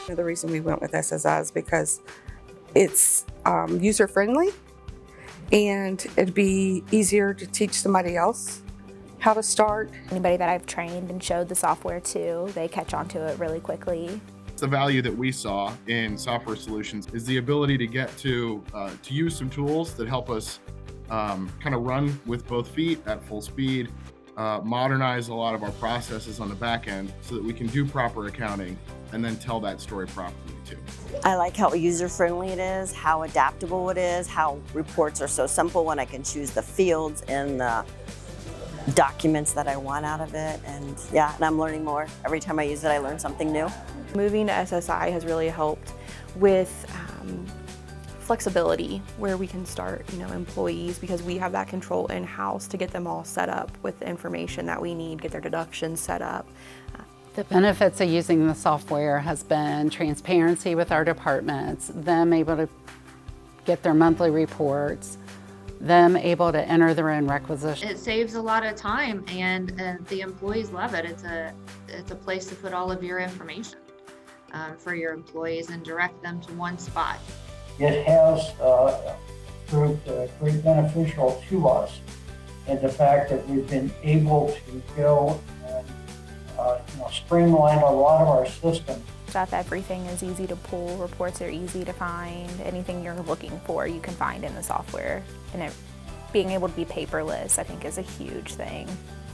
The reason we went with SSI is because it's user-friendly and it'd be easier to teach somebody else how to start. Anybody that I've trained and showed the software to, they catch on to it really quickly. The value that we saw in software solutions is the ability to get to use some tools that help us kind of run with both feet at full speed, modernize a lot of our processes on the back end so that we can do proper accounting and then tell that story properly too. I like how user-friendly it is, how adaptable it is, how reports are so simple when I can choose the fields and the documents that I want out of it. And yeah, and I'm learning more. Every time I use it, I learn something new. Moving to SSI has really helped with flexibility, where we can start, employees, because we have that control in-house to get them all set up with the information that we need, get their deductions set up. The benefits of using the software has been transparency with our departments, them able to get their monthly reports, them able to enter their own requisitions. It saves a lot of time, and the employees love it. It's a place to put all of your information for your employees and direct them to one spot. It has proved great beneficial to us in the fact that we've been able to go and streamline a lot of our systems. That everything is easy to pull, reports are easy to find, anything you're looking for you can find in the software. And being able to be paperless, I think, is a huge thing.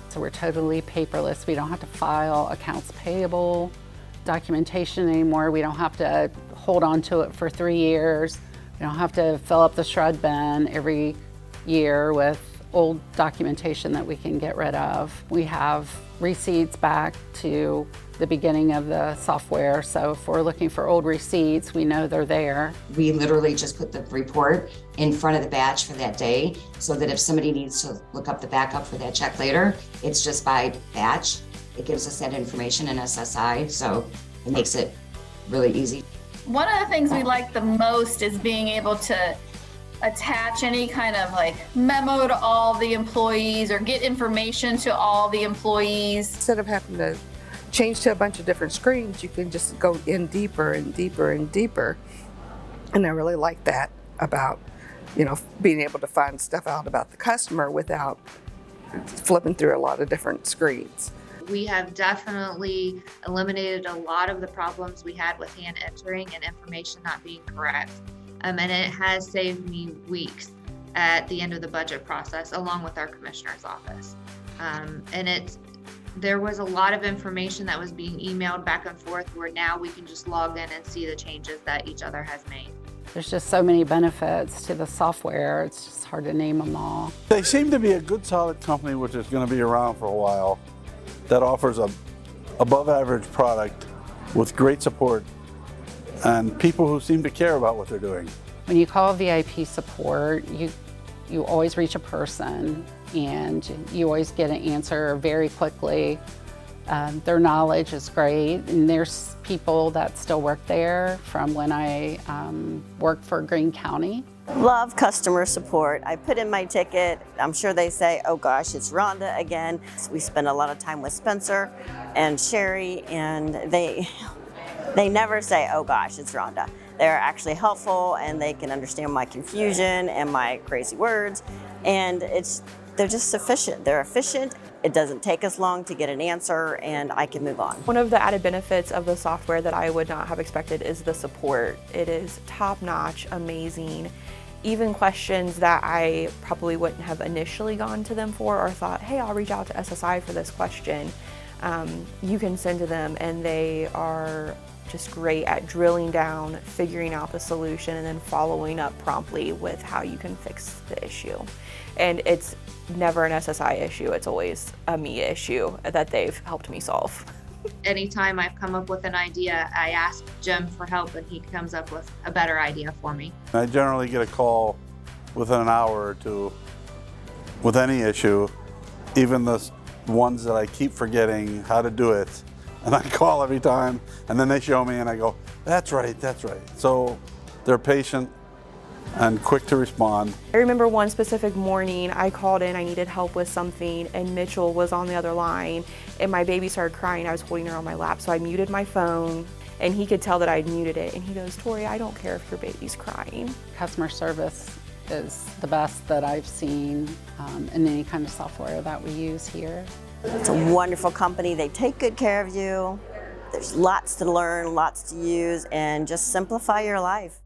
So we're totally paperless. We don't have to file accounts payable documentation anymore. We don't have to hold on to it for 3 years. We don't have to fill up the shred bin every year with old documentation that we can get rid of. We have receipts back to the beginning of the software, so if we're looking for old receipts, we know they're there. We literally just put the report in front of the batch for that day, so that if somebody needs to look up the backup for that check later, it's just by batch. It gives us that information in SSI, so it makes it really easy. One of the things we like the most is being able to attach any kind of memo to all the employees or get information to all the employees. Instead of having to change to a bunch of different screens, you can just go in deeper and deeper and deeper. And I really like that about, being able to find stuff out about the customer without flipping through a lot of different screens. We have definitely eliminated a lot of the problems we had with hand entering and information not being correct. And it has saved me weeks at the end of the budget process, along with our commissioner's office. There was a lot of information that was being emailed back and forth, where now we can just log in and see the changes that each other has made. There's just so many benefits to the software, it's just hard to name them all. They seem to be a good, solid company which is going to be around for a while, that offers a above average product with great support and people who seem to care about what they're doing. When you call VIP support, you always reach a person and you always get an answer very quickly. Their knowledge is great, and there's people that still work there from when I worked for Greene County. Love customer support. I put in my ticket. I'm sure they say, oh gosh, it's Rhonda again. We spend a lot of time with Spencer and Sherry, and they never say, oh gosh, it's Rhonda. They're actually helpful, and they can understand my confusion and my crazy words, and they're just sufficient. They're efficient. It doesn't take us long to get an answer, and I can move on. One of the added benefits of the software that I would not have expected is the support. It is top-notch, amazing. Even questions that I probably wouldn't have initially gone to them for or thought, hey, I'll reach out to SSI for this question, you can send to them, and they are just great at drilling down, figuring out the solution, and then following up promptly with how you can fix the issue. And it's never an SSI issue, it's always a me issue that they've helped me solve. Anytime I've come up with an idea, I ask Jim for help, and he comes up with a better idea for me. I generally get a call within an hour or two with any issue, even the ones that I keep forgetting how to do it. And I call every time, and then they show me, and I go, that's right, that's right. So they're patient and quick to respond. I remember one specific morning I called in, I needed help with something, and Mitchell was on the other line, and my baby started crying. I was holding her on my lap, so I muted my phone, and he could tell that I'd muted it, and he goes, Tori, I don't care if your baby's crying. Customer service is the best that I've seen in any kind of software that we use here. It's a wonderful company. They take good care of you. There's lots to learn, lots to use, and just simplify your life.